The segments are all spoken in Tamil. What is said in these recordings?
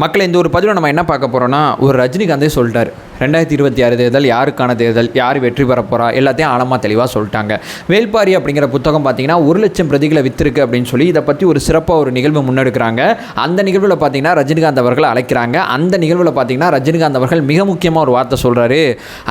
மக்களை இந்த ஒரு பதிவில் நம்ம என்ன பார்க்க போகிறோம்னா, ஒரு ரஜினிகாந்தே சொல்லிட்டார் 2026 தேர்தல் யாருக்கான தேர்தல், யார் வெற்றி பெற போகிறா, எல்லாத்தையும் ஆழமாக தெளிவாக சொல்லிட்டாங்க. வேள்பாரி அப்படிங்கிற புத்தகம் பார்த்தீங்கன்னா 1,00,000 பிரதிகளை விற்றுருக்கு அப்படின்னு சொல்லி இதை பற்றி ஒரு சிறப்பாக ஒரு நிகழ்வு முன்னெடுக்கிறாங்க. அந்த நிகழ்வில் பார்த்தீங்கன்னா ரஜினிகாந்த் அவர்கள் அழைக்கிறாங்க. அந்த நிகழ்வில் பார்த்தீங்கன்னா ரஜினிகாந்த் அவர்கள் மிக முக்கியமாக ஒரு வார்த்தை சொல்கிறாரு.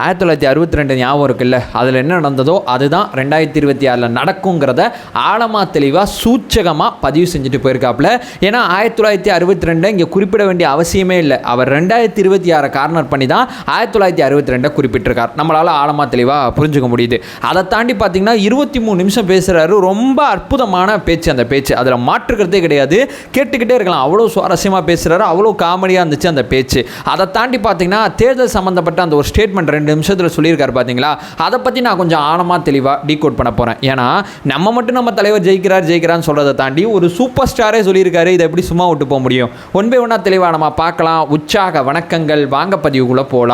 1962 ஞாபகம் இருக்குல்ல, அதில் என்ன நடந்ததோ அதுதான் 2026 நடக்குங்கிறத ஆழமாக தெளிவாக சூச்சகமாக பதிவு செஞ்சுட்டு போயிருக்காப்புல. ஏன்னா 1962 இங்கே குறிப்பிட வேண்டிய அவசியமே இல்லை. அவர் 2026 கார்னர் பண்ணி தான் 1962 குறிப்பிட்டிருக்கார். நம்மளால் ஆழமாக தெளிவாக புரிஞ்சுக்க முடியுது. அதை தாண்டி பார்த்தீங்கன்னா 23 நிமிஷம் பேசுகிறாரு. ரொம்ப அற்புதமான பேச்சு அந்த பேச்சு, அதில் மாற்றுக்கிறதே கிடையாது. கேட்டுக்கிட்டே இருக்கலாம், அவ்வளோ சுவாரஸ்யமாக பேசுகிறாரு, அவ்வளோ காமெடியாக இருந்துச்சு அந்த பேச்சு. அதை தாண்டி பார்த்தீங்கன்னா தேர்தல் சம்மந்தப்பட்ட அந்த ஒரு ஸ்டேட்மெண்ட் 2 நிமிஷத்தில் சொல்லியிருக்காரு பார்த்தீங்களா, அதை பற்றி நான் கொஞ்சம் ஆழமாக தெளிவாக டீகோட் பண்ண போகிறேன். ஏன்னா நம்ம மட்டும் நம்ம தலைவர் ஜெயிக்கிறான்னு சொல்கிறத தாண்டி ஒரு சூப்பர் ஸ்டாரே சொல்லியிருக்காரு. இதை எப்படி சும்மா விட்டு போக முடியும்? ஒன் பை ஒன்னாக தெளிவாக நம்ம பார்க்கலாம். உற்சாக வணக்கங்கள், வாங்க பதிவுக்குள்ளே போகலாம்.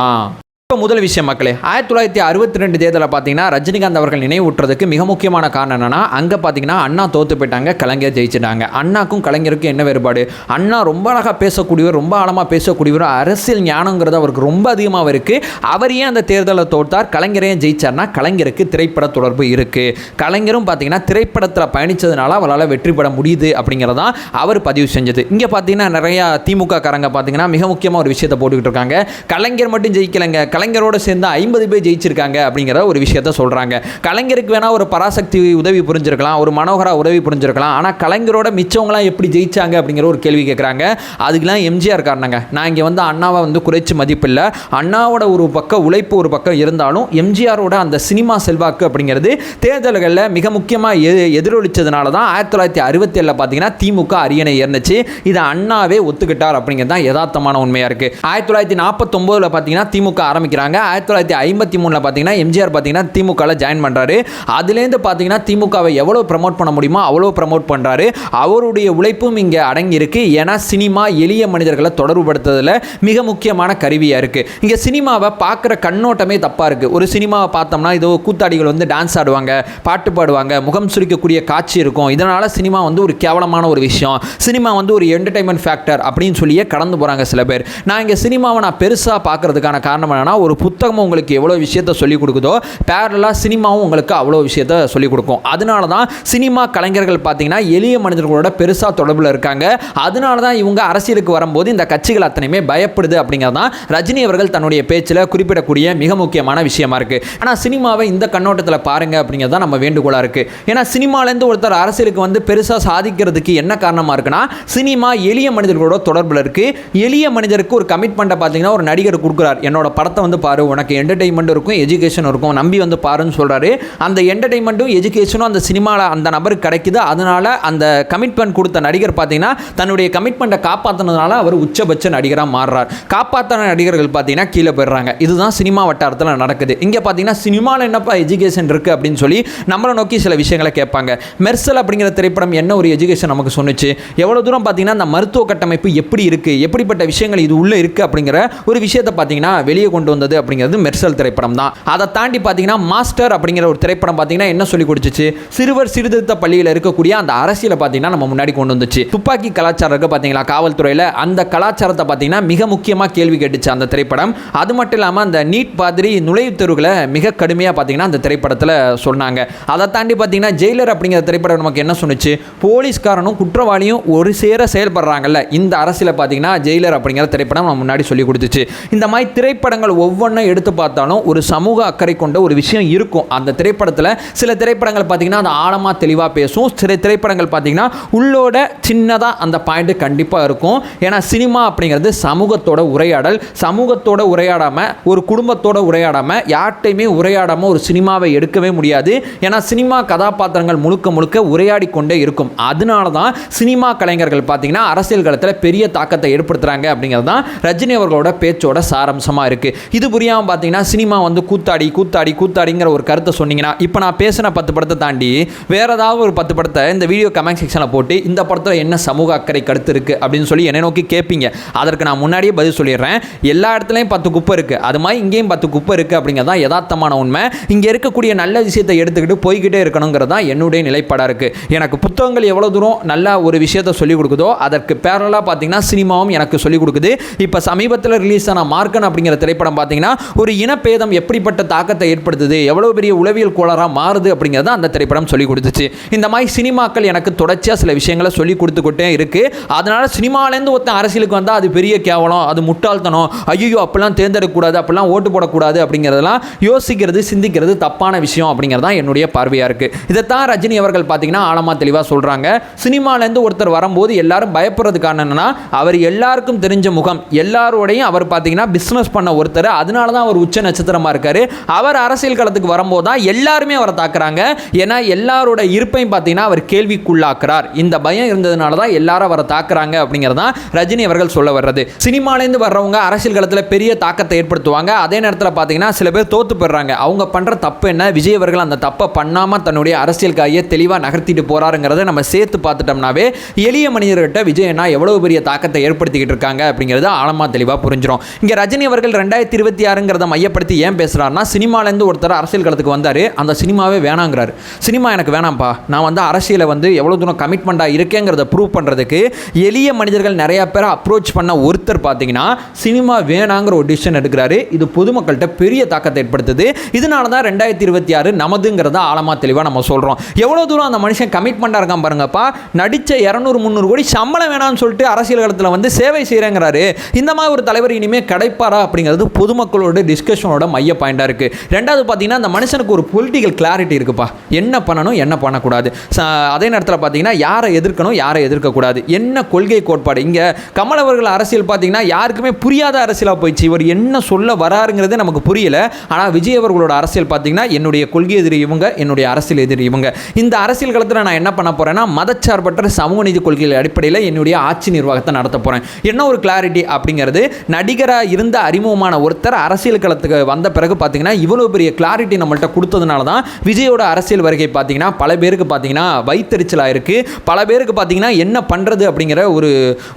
இப்போ முதல் விஷயம் மக்களே, 1962 தேர்தலில் பார்த்தீங்கன்னா ரஜினிகாந்த் அவர்கள் நினைவூட்டுறதுக்கு மிக முக்கியமான காரணம் என்னன்னா, அங்கே பார்த்தீங்கன்னா அண்ணா தோற்று போயிட்டாங்க, கலைஞர் ஜெயிச்சிட்டாங்க. அண்ணாக்கும் கலைஞருக்கும் என்ன வேறுபாடு? அண்ணா ரொம்ப அழகாக பேசக்கூடியவர், ரொம்ப ஆழமாக பேசக்கூடியவர், அரசியல் ஞானங்கிறது அவருக்கு ரொம்ப அதிகமாக இருக்குது. அவர் ஏன் அந்த தேர்தலில் தோற்றார், கலைஞரையும் ஜெயிச்சார்னா கலைஞருக்கு திரைப்பட தொடர்பு இருக்குது. கலைஞரும் பார்த்தீங்கன்னா திரைப்படத்தில் பயணித்ததுனால அவரால் வெற்றி பெற முடியுது அப்படிங்கிறதான் அவர் பதிவு செஞ்சது. இங்கே பார்த்தீங்கன்னா நிறையா திமுக காரங்க பார்த்தீங்கன்னா மிக முக்கியமாக ஒரு விஷயத்தை போட்டுக்கிட்டு இருக்காங்க. கலைஞர் மட்டும் ஜெயிக்கலைங்க, கலைஞரோடு சேர்ந்து 50 பேர் ஜெயிச்சிருக்காங்க அப்படிங்கிற ஒரு விஷயத்த சொல்கிறாங்க. கலைஞருக்கு வேணால் ஒரு பராசக்தி உதவி புரிஞ்சிருக்கலாம், ஒரு மனோகரா உதவி புரிஞ்சிருக்கலாம். ஆனால் கலைஞரோட மிச்சவங்களாம் எப்படி ஜெயிச்சாங்க அப்படிங்கிற ஒரு கேள்வி கேட்குறாங்க. அதுக்கெல்லாம் எம்ஜிஆர் காரணங்க. நான் இங்கே வந்து அண்ணாவை வந்து குறைச்சி மதிப்பில்லை. அண்ணாவோட ஒரு பக்கம் உழைப்பு ஒரு பக்கம் இருந்தாலும் எம்ஜிஆரோட அந்த சினிமா செல்வாக்கு அப்படிங்கிறது தேர்தல்களில் மிக முக்கியமாக எதிரொலிச்சதுனால தான் 1967 பார்த்தீங்கன்னா திமுக அரியணை ஏறிச்சு. இதை அண்ணாவே ஒத்துக்கிட்டார் அப்படிங்கிறது தான் யதார்த்தமான உண்மையாக இருக்குது. 1949 பார்த்தீங்கன்னா திமுக ஆரம்பிக்கிறாங்க. 1953 பார்த்தீங்கன்னா எம்ஜிஆர் பார்த்தீங்கன்னா திமுகவில் ஜாயின் பண்ணுறாரு. அதுலேருந்து பார்த்தீங்கன்னா திமுகவை எவ்வளோ ப்ரமோட் பண்ண முடியுமோ அவ்வளோ ப்ரமோட் பண்ணுறாரு. அவருடைய உழைப்பும் இங்கே அடங்கி இருக்கு. ஏன்னா சினிமா எளிய மனிதர்களை தொடர்புபடுத்துறதுல மிக முக்கியமான கருவியாக இருக்குது. இங்கே சினிமாவை பார்க்குற கண்ணோட்டமே தப்பாக இருக்குது. ஒரு சினிமாவை பார்த்தோம்னா இதோ கூத்தாடிகள் வந்து டான்ஸ் ஆடுவாங்க, பாட்டு பாடுவாங்க, முகம் சுரிக்கக்கூடிய காட்சி இருக்கும். இதனால் சினிமா வந்து ஒரு கேவலமான ஒரு விஷயம், சினிமா வந்து ஒரு என்டர்டைன்மெண்ட் ஃபேக்டர் அப்படின்னு சொல்லியே கடந்து போகிறாங்க சில பேர். நான் இங்கே சினிமாவை நான் பெருசாக பார்க்கறதுக்கான காரணம் என்னன்னா, ஒரு புத்தகம் உங்களுக்கு எவ்வளோ விஷயத்தை சொல்லிக் கொடுக்குதோ பேரலாக சினிமாவும் உங்களுக்கு அவ்வளோ விஷயத்தை சொல்லிக் கொடுக்கும். அதனால தான் சினிமா கலைஞர்கள் பார்த்தீங்கன்னா எளிய மனிதர்களோட பெருசாக தொடர்பில் இருக்காங்க. அதனால தான் இவங்க அரசியலுக்கு வரும்போது இந்த கட்சிகள் அத்தனையுமே பயப்படுது அப்படிங்கிறது தான் ரஜினி அவர்கள் தன்னுடைய பேச்சில் குறிப்பிடக்கூடிய மிக முக்கியமான விஷயமா இருக்குது. ஆனால் சினிமாவை இந்த கண்ணோட்டத்தில் பாருங்க அப்படிங்கிறது தான் நம்ம வேண்டுகோளாக இருக்குது. ஏன்னா சினிமாலேருந்து ஒருத்தர் அரசியலுக்கு வந்து பெருசாக சாதிக்கிறதுக்கு என்ன காரணமாக இருக்குன்னா, சினிமா எளிய மனிதர்களோட தொடர்பில் இருக்குது. எளிய மனிதருக்கு ஒரு கமிட்மெண்ட்டை பார்த்தீங்கன்னா ஒரு நடிகர் கொடுக்குறார், என்னோட படத்தை வந்து பாரு, உனக்கு என்டர்டெயின்மெண்ட் இருக்கும், எஜுகேஷன் இருக்கும், நம்பி வந்து பாருன்னு சொல்கிறாரு. அந்த என்டர்டெயின்மெண்ட்டும் எஜுகேஷனும் அந்த சினிமாவில் அந்த நபருக்கு கிடைக்குது. அதனால அந்த கமிட்மெண்ட் கொடுத்த நடிகர் பார்த்தீங்கன்னா தன்னுடைய கமிட்மெண்ட்டை காப்பாற்றினதுனால அவர் உச்சபட்ச நடிகராக மாறுறார். காப்பாற்றின நடிகர்கள் பார்த்தீங்கன்னா கீழே போயிடுறாங்க. இதுதான் சினிமா வட்டாரத்தில் நடக்குது. இங்கே பார்த்தீங்கன்னா சினிமாவில் என்னப்பா எஜுகேஷன் இருக்குது அப்படின்னு சொல்லி நம்மளை நோக்கி சில விஷயங்களை கேட்பாங்க. மெர்சல் அப்படிங்கிற திரைப்படம் என்ன ஒரு எஜுகேஷன் நமக்கு சொன்னிச்சு, எவ்வளோ தூரம் பார்த்தீங்கன்னா அந்த மருத்துவ கட்டமைப்பு எப்படி இருக்குது, எப்படிப்பட்ட விஷயங்கள் இது உள்ளே இருக்குது அப்படிங்கிற ஒரு விஷயத்தை பார்த்தீங்கன்னா வெளியே கொண்டு வந்தது அப்படிங்கிறது மெர்சல் திரைப்படம் தான். அதை தாண்டி பார்த்தீங்கன்னா மாஸ்டர் அப்படிங்கிற ஒரு திரைப்படம் பார்த்தீங்கன்னா என்ன சொல்லி கொடுத்துச்சு, சிறுவர் சீர்திருத்த பள்ளியில் இருக்கக்கூடிய அந்த அரசியலை பார்த்தீங்கன்னா நம்ம முன்னாடி கொண்டு வந்துச்சு. துப்பாக்கி கலாச்சாரம் இருக்கு பார்த்தீங்களா காவல்துறையில், அந்த கலாச்சாரத்தை பார்த்தீங்கன்னா மிக முக்கியமாக கேள்வி கேட்டுச்சு அந்த திரைப்படம். அது மட்டும் இல்லாமல் அந்த நீட் மாதிரி நுழைவுத் தேர்வுகளை மிக கடுமையாக பார்த்தீங்கன்னா அந்த திரைப்படத்தில் சொன்னாங்க. அதை தாண்டி பார்த்தீங்கன்னா ஜெயிலர் அப்படிங்கிற திரைப்படம் நமக்கு என்ன சொன்னிச்சு, போலீஸ்காரனும் குற்றவாளியும் ஒரு சேர செயல்படுறாங்கல்ல, இந்த அரசியலை பார்த்தீங்கன்னா ஜெயிலர் அப்படிங்கிற திரைப்படம் நம்ம முன்னாடி சொல்லி கொடுத்துச்சு. இந்த மாதிரி திரைப்படங்கள் ஒவ்வொன்றும் எடுத்து பார்த்தாலும் ஒரு சமூக அக்கறை கொண்ட ஒரு விஷயம் இருக்கும் அந்த திரைப்படத்தில். சில திரைப்படங்கள் பார்த்தீங்கன்னா அது ஆழமாக தெளிவாக பேசும், சில திரைப்படங்கள் பார்த்தீங்கன்னா உள்ளோட சின்னதாக அந்த பாயிண்ட் கண்டிப்பாக இருக்கும். ஏன்னா சினிமா அப்படிங்கிறது சமூகத்தோட உரையாடல். சமூகத்தோட உரையாடாமல், ஒரு குடும்பத்தோட உரையாடாமல், யார்கிட்டையுமே உரையாடாமல் ஒரு சினிமாவை எடுக்கவே முடியாது. ஏன்னா சினிமா கதாபாத்திரங்கள் முழுக்க முழுக்க உரையாடி கொண்டே இருக்கும். அதனால தான் சினிமா கலைஞர்கள் பார்த்தீங்கன்னா அரசியல் களத்தில் பெரிய தாக்கத்தை ஏற்படுத்துகிறாங்க அப்படிங்கிறது தான் ரஜினி அவர்களோட பேச்சோட சாரம்சமாக இருக்குது. இது புரியாமல் பார்த்தீங்கன்னா சினிமா வந்து கூத்தாடிங்கிற ஒரு கருத்தை சொன்னீங்கன்னா, இப்போ நான் பேசின 10 படத்தை தாண்டி வேறு ஏதாவது ஒரு 10 படத்தை இந்த வீடியோ கமெண்ட் செக்ஷனில் போட்டு இந்த படத்தில் என்ன சமூக அக்கறை கருத்து இருக்குது அப்படின்னு சொல்லி என்னை நோக்கி கேட்பீங்க. அதற்கு நான் முன்னாடியே பதில் சொல்லிடுறேன். எல்லா இடத்துலையும் 10 குப்பை இருக்குது, அது மாதிரி இங்கேயும் 10 குப்பை இருக்குது அப்படிங்கிறது தான் யதார்த்தமான உண்மை. இங்கே இருக்கக்கூடிய நல்ல விஷயத்தை எடுத்துக்கிட்டு போய்கிட்டே இருக்கணுங்கிறது தான் என்னுடைய நிலைப்பாடாக இருக்குது. எனக்கு புத்தகங்கள் எவ்வளோ தூரம் நல்ல ஒரு விஷயத்தை சொல்லிக் கொடுக்குதோ அதற்கு பேரலாக பார்த்தீங்கன்னா சினிமாவும் எனக்கு சொல்லிக் கொடுக்குது. இப்போ சமீபத்தில் ரிலீஸ் ஆன மார்க்கன் அப்படிங்கிற திரைப்படம் பார்த்தீங்கன்னா ஒரு இனப்பேதம் எப்படிப்பட்ட தாக்கத்தை ஏற்படுத்துது, எவ்வளோ பெரிய உளவியல் கோளாறாக மாறுது அப்படிங்கிறத அந்த திரைப்படம் சொல்லிக் கொடுத்துச்சு. இந்த மாதிரி சினிமாக்கள் எனக்கு தொடர்ச்சியாக சில விஷயங்களை சொல்லிக் கொடுத்துக்கிட்டே இருக்குது. அதனால் சினிமாலேருந்து ஒருத்தன் அரசியலுக்கு வந்தால் அது பெரிய கேவலம், அது முட்டாள்தனம், ஐயோ அப்படிலாம் தேர்ந்தெடுக்கக்கூடாது, அப்படிலாம் ஓட்டு போடக்கூடாது அப்படிங்கிறதெல்லாம் யோசிக்கிறது சிந்திக்கிறது தப்பான விஷயம் அப்படிங்கிறதான் என்னுடைய பார்வையாக இருக்குது. இதைத்தான் ரஜினி அவர்கள் பார்த்தீங்கன்னா ஆழமாக தெளிவாக சொல்கிறாங்க. சினிமாலேருந்து ஒருத்தர் வரும்போது எல்லாரும் பயப்படுறதுக்கான என்னன்னா, அவர் எல்லாருக்கும் தெரிஞ்ச முகம், எல்லாரோடையும் அவர் பார்த்தீங்கன்னா பிஸ்னஸ் பண்ண ஒருத்தர், அதனால தான் அவர் உச்ச நட்சத்திரமாக இருக்கார். அவர் அரசியல் களத்துக்கு வரும்போது தான் எல்லாருமே அவரை தாக்குறாங்க. ஏன்னா எல்லாரோட இருப்பையும் பார்த்தீங்கன்னா அவர் கேள்விக்குள்ளாக்குறார். இந்த பயம் இருந்ததுனால தான் எல்லாரும் அவரை தாக்குறாங்க அப்படிங்கிறதான் ரஜினி அவர்கள் சொல்ல வர்றது. சினிமாலேருந்து வர்றவங்க அரசியல் களத்தில் பெரிய தாக்கத்தை ஏற்படுத்துவாங்க. அதே நேரத்தில் பார்த்தீங்கன்னா சில பேர் தோத்து போடுறாங்க. அவங்க பண்ணுற தப்பு என்ன, விஜய் அவர்கள் அந்த தப்பை பண்ணாமல் தன்னுடைய அரசியல் காயை தெளிவாக நகர்த்திட்டு போகிறாருங்கிறத நம்ம சேர்த்து பார்த்துட்டோம்னாவே எளிய மனிதர்கிட்ட விஜய் அண்ணா எவ்வளவு பெரிய தாக்கத்தை ஏற்படுத்திக்கிட்டு இருக்காங்க அப்படிங்கிறது ஆழமாக தெளிவாக புரிஞ்சிடும். இங்கே ரஜினி அவர்கள் 2026 மையப்படுத்தி ஏன் பேசுகிறாருன்னா, சினிமாலேருந்து ஒருத்தர் அரசியல் களத்துக்கு வந்தார், அந்த சினிமாவே வேணாங்கிறாரு. சினிமா எனக்கு வேணாம்ப்பா, நான் வந்து அரசியலை வந்து எவ்வளோ தூரம் கமிட்மெண்ட்டாக இருக்கேங்கிறத ப்ரூவ் பண்ணுறதுக்கு எளிய மனிதர்கள் நிறையா பேரை அப்ரோச் பண்ண ஒருத்தர் பார்த்தீங்கன்னா சினிமா வேணாங்கிற ஒரு டிசிஷன் எடுக்கிறாரு. இது பொதுமக்கள்கிட்ட பெரிய தாக்கத்தை ஏற்படுத்துது. இதனால தான் 2026 நமதுங்கிறத ஆழமாக தெளிவாக நம்ம சொல்கிறோம். எவ்வளோ தூரம் அந்த மனுஷன் கமிட்மெண்ட்டாக இருக்கான் பாருங்கப்பா. நடித்த 200-300 கோடி சம்பளம் வேணாம்னு சொல்லிட்டு அரசியல் களத்தில் வந்து சேவை செய்கிறேங்கிறாரு. இந்த மாதிரி ஒரு தலைவர் இனிமேல் கிடைப்பாரா அப்படிங்கிறது பொதுமக்களோட டிஸ்கஷனோட மைய பாயிண்டாக இருக்குது. ரெண்டாவது பார்த்தீங்கன்னா அந்த மனுஷனுக்கு ஒரு பொலிட்டிக்கல் கிளாரிட்டி இருக்குப்பா, என்ன பண்ணணும் என்ன பண்ணக்கூடாது. அதே நேரத்தில் பார்த்தீங்கன்னா யாரை எதிர்க்கணும் யாரை எதிர்க்கக்கூடாது, என்ன கொள்கை கோட்பாடு. இங்கே கமல் அவர்கள் அரசியல் பார்த்தீங்கன்னா யாருக்குமே புரியாத அரசியலாக போயிடுச்சு. இவர் என்ன சொல்ல வராருங்கிறது நமக்கு புரியல. ஆனால் விஜய் அவர்களோட அரசியல் பார்த்தீங்கன்னா என்னுடைய கொள்கை எதிரி இவங்க, என்னுடைய அரசியல் எதிரி இவங்க. இந்த அரசியல் களத்தில் நான் என்ன பண்ண போகிறேன்னா மதச்சார்பற்ற சமூக நீதி கொள்கைகள் அடிப்படையில் என்னுடைய ஆட்சி நிர்வாகத்தை நடத்த போகிறேன். என்ன ஒரு கிளாரிட்டி அப்படிங்கிறது, நடிகராக இருந்த அறிமுகமான ஒருத்தர் அரசியல் களத்துக்கு வந்த பிறகு பார்த்தீங்கன்னா இவ்வளோ பெரிய கிளாரிட்டி நம்மள்கிட்ட கொடுத்ததுனால தான் விஜயோட அரசியல் வருகை பார்த்தீங்கன்னா பல பேருக்கு பார்த்தீங்கன்னா வைத்தறிச்சலாக இருக்குது. பல பேருக்கு பார்த்தீங்கன்னா என்ன பண்ணுறது அப்படிங்கிற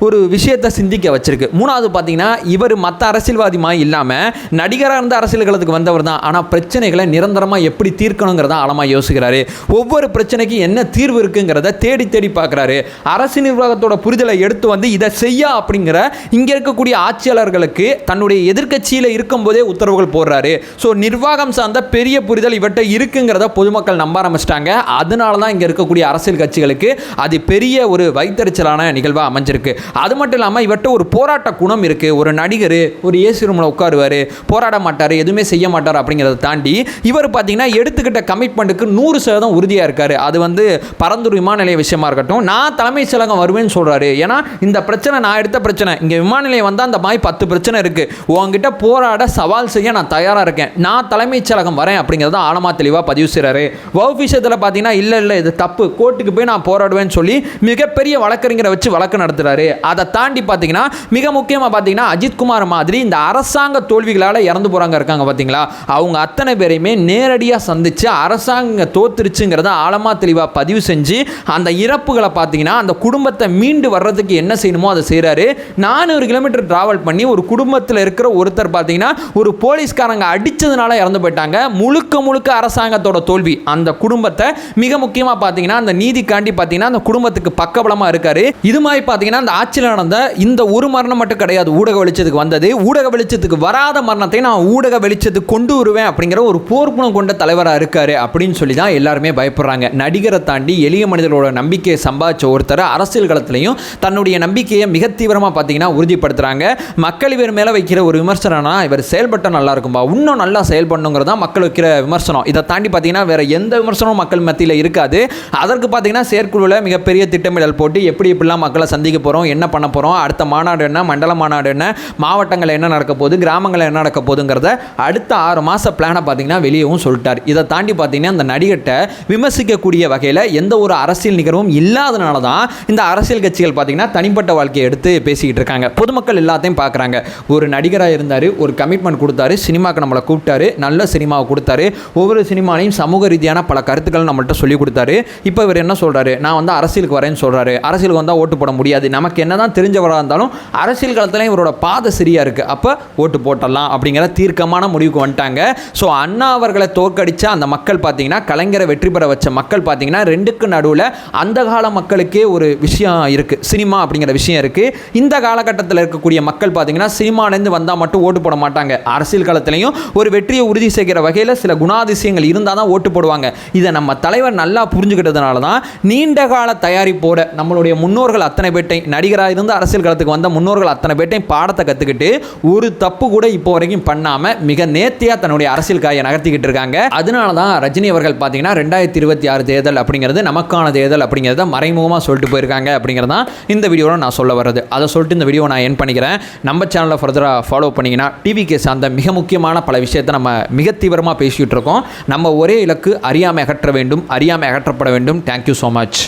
ஒரு விஷயத்தை சிந்திக்க வச்சிருக்கு. மூணாவது பார்த்தீங்கன்னா இவர் மற்ற அரசியல்வாதி மாதிரி இல்லாமல் நடிகராக இருந்த அரசியல் களத்துக்கு வந்தவர் தான். ஆனால் பிரச்சனைகளை நிரந்தரமாக எப்படி தீர்க்கணுங்கிறத ஆழமாக யோசிக்கிறாரு. ஒவ்வொரு பிரச்சனைக்கு என்ன தீர்வு இருக்குங்கிறத தேடி தேடி பார்க்குறாரு. அரசு நிர்வாகத்தோட புரிதலை எடுத்து வந்து இதை செய்ய அப்படிங்கிற இங்கே இருக்கக்கூடிய ஆட்சியாளர்களுக்கு தன்னுடைய எதிர்க்கட்சியில் இருக்கும்போதே உத்தரவுகள் போடுறாரு. ஸோ நிர்வாகம் சார்ந்த பெரிய புரிதல் இவற்றை இருக்குங்கிறத பொதுமக்கள் நம்ப ஆரம்பிச்சிட்டாங்க. அதனால தான் இங்கே இருக்கக்கூடிய அரசியல் கட்சிகளுக்கு அது பெரிய ஒரு வைத்தறிச்சலான நிகழ்வாக அமைஞ்சிருக்கு. அது மட்டும் இல்லாமல் இவற்றை ஒரு போராட்ட குணம் இருக்குது. ஒரு நடிகர் ஒரு ஏசி ரூமில் உட்காருவார், போராட மாட்டார், எதுவுமே செய்ய மாட்டார் அப்படிங்கிறத தாண்டி இவர் பார்த்தீங்கன்னா எடுத்துக்கிட்ட கமிட்மெண்ட்டுக்கு 100% உறுதியாக இருக்கார். அது வந்து பரந்தூர் விமான நிலைய விஷயமா இருக்கட்டும், நான் தலைமைச் செயலகம் வருவேன்னு சொல்கிறாரு. ஏன்னா இந்த பிரச்சனை நான் எடுத்த பிரச்சனை, இங்கே விமான நிலையம் வந்தால் அந்த மாதிரி 10 பிரச்சனை இருக்குது, உங்ககிட்ட போராட சவால் செய்ய நான் தயாராக இருக்கேன், நான் தலைமைச் செயலகம் வரேன் அப்படிங்கிறத ஆழமாக தெளிவாக பதிவு செய்கிறாரு. வகுப்பு விஷயத்தில் பார்த்தீங்கன்னா இல்லை இது தப்பு, கோர்ட்டுக்கு போய் நான் போராடுவேன்னு சொல்லி மிகப்பெரிய வழக்கறிஞரை வச்சு வழக்கு நடத்துகிறாரு. அதை தாண்டி பார்த்தீங்கன்னா மிக முக்கியமாக பார்த்தீங்கன்னா அஜித்குமார் மாதிரி இந்த அரசாங்க தோல்விகளால் இறந்து போகிறாங்க இருக்காங்க பார்த்தீங்களா, அவங்க அத்தனை பேரையுமே நேரடியாக சந்தித்து அரசாங்க தோத்துருச்சுங்கிறத ஆழமாக தெளிவாக பதிவு செஞ்சு அந்த இறப்புகளை பார்த்தீங்கன்னா அந்த குடும்பத்தை மீண்டு வர்றதுக்கு என்ன செய்யணுமோ அதை செய்கிறாரு. 400 கிலோமீட்டர் டிராவல் பண்ணி ஒரு குடும்பத்தில் இருக்கிற ஒருத்தர் பார்த்தீங்கன்னா ஒரு போலீஸ்காரங்க அடித்ததுனால இறந்து போயிட்டாங்க. முழுக்க அரசாங்கத்தோட தோல்வி. அந்த குடும்பத்தை மிக முக்கியமாக பார்த்தீங்கன்னா அந்த நீதிக்காண்டி பார்த்தீங்கன்னா அந்த குடும்பத்துக்கு பக்கபலமாக இருக்காரு. இது மாதிரி பார்த்தீங்கன்னா அந்த ஆட்சியில் நடந்த இந்த ஒரு மரணம் மட்டும் கிடையாது ஊடக வெளிச்சத்துக்கு வந்தது. ஊடக வெளிச்சத்துக்கு வராத மரணத்தை நான் ஊடக வெளிச்சத்துக்கு கொண்டு வருவேன் அப்படிங்கிற ஒரு போர்க்குணம் கொண்ட தலைவராக இருக்காரு அப்படின்னு சொல்லி தான் எல்லாருமே பயப்படுறாங்க. நடிகரை தாண்டி எளிய மனிதர்களோட நம்பிக்கையை சம்பாதிச்ச ஒருத்தர் அரசியல் களத்திலையும் தன்னுடைய நம்பிக்கையை மிக தீவிரமாக பார்த்தீங்கன்னா உறுதிப்படுத்துறாங்க. மக்கள் இவர் மேலே வைக்கிற ஒரு விமர்சனம்னா இவர் செயல்பட்ட நல்லா இருக்கும்பா, இன்னும் நல்லா செயல்படணுங்கிறதா மக்கள் வைக்கிற விமர்சனம். இதை தாண்டி பார்த்தீங்கன்னா வேற எந்த விமர்சனமும் மக்கள் மத்தியில் இருக்காது. அதற்கு பார்த்தீங்கன்னா செயற்குழுவில் மிகப்பெரிய திட்டமிடல் போட்டு எப்படிலாம் மக்களை சந்திக்க போகிறோம், என்ன பண்ண போகிறோம், அடுத்த மாநாடு என்ன, மண்டல மாநாடு என்ன, மாவட்டங்கள் என்ன நடக்க போகுது, கிராமங்கள் என்ன நடக்க போகுதுங்கிறத அடுத்த 6 மாத பிளானை பார்த்தீங்கன்னா வெளியவும் சொல்லிட்டார். இதை தாண்டி பார்த்தீங்கன்னா அந்த நடிகர்கிட்ட விமர்சிக்கக்கூடிய வகையில் எந்த ஒரு அரசியல் நிகழ்வும் இல்லாதனால தான் இந்த அரசியல் கட்சிகள் பார்த்தீங்கன்னா தனிப்பட்ட வாழ்க்கையை எடுத்து பேசிக்கிட்டு இருக்காங்க. பொதுமக்கள் எல்லாத்தையும் பார்க்குறாங்க. ஒரு நடிகராக இருந்தார், ஒரு கமிட்மெண்ட் கொடுத்தாரு, சினிமாவுக்கு நம்மளை கூப்பிட்டாரு, நல்ல சினிமாவை கொடுத்தாரு, ஒவ்வொரு சினிமாலையும் சமூக ரீதியான பல கருத்துக்கள் நம்மள்கிட்ட சொல்லி கொடுத்தாரு. இப்போ இவர் என்ன சொல்கிறாரு, நான் வந்து அரசியலுக்கு வரேன்னு சொல்கிறாரு. அரசியலுக்கு வந்தால் ஓட்டு போட முடியாது, நமக்கு என்ன தான் தெரிஞ்சவராக இருந்தாலும் அரசியல் காலத்தில் இவரோட பாதை சரியாக இருக்குது, அப்போ ஓட்டு போட்டலாம் அப்படிங்கிற தீர்க்கமான முடிவுக்கு வந்துட்டாங்க. ஸோ அண்ணா அவர்களை தோற்கடித்த அந்த மக்கள் பார்த்தீங்கன்னா, கலைஞரை வெற்றி பெற வச்ச மக்கள் பார்த்தீங்கன்னா, ரெண்டுக்கு நடுவில் அந்த கால மக்களுக்கே ஒரு விஷயம் இருக்குது, சினிமா அப்படிங்கிற விஷயம் இருக்குது. இந்த காலகட்டத்தில் இருக்கக்கூடிய மக்கள் பார்த்தீங்கன்னா, சினிமாலேருந்து வந்தால் மட்டும் ஓட்டு போட மாட்டாங்க, அரசியல் காலத்திலையும் ஒரு வெற்றியை உறுதி செய்கிற வகையில் சில குணாதிசயங்கள் இருந்தால் தான் ஓட்டு போடுவாங்க. இதை நம்ம தலைவர் நல்லா புரிஞ்சுக்கிட்டதுனால தான் நீண்ட கால தயாரிப்போட நம்மளுடைய முன்னோர்கள் அத்தனை பேட்டை, நடிகராக இருந்து அரசியல் காலத்துக்கு வந்த முன்னோர்கள் அத்தனை பேட்டையும் பாடத்தை கற்றுக்கிட்டு ஒரு தப்பு கூட இப்போ வரைக்கும் பண்ணாமல் மிக நேர்த்தியாக தன்னுடைய அரசியல் காயை நகர்த்திக்கிட்டு இருக்காங்க. அதனால தான் ரஜினி அவர்கள் பார்த்தீங்கன்னா 2026 தேர்தல் அப்படிங்கிறது நமக்கான தேர்தல் அப்படிங்கிறத மறைமுகமாக சொல்லிட்டு போயிருக்காங்க அப்படிங்கிறதான் இந்த வீடியோவில் நான் சொல்ல வர்றது. அதை சொல்லிட்டு இந்த வீடியோ நான் என் பண்ணிக்கிறேன். நம்ம சேனலை ஃபர்தராக ஃபாலோ பண்ணிங்கன்னா டிவிகே சார்ந்த மிக முக்கியமான பல விஷயத்தை நம்ம மிக தீவிரமாக பேசிக்கிட்டு இருக்கோம். நம்ம ஒரே இலக்கு, அறியாமை அகற்ற வேண்டும், அறியாமை அகற்றப்பட வேண்டும். Thank you so much.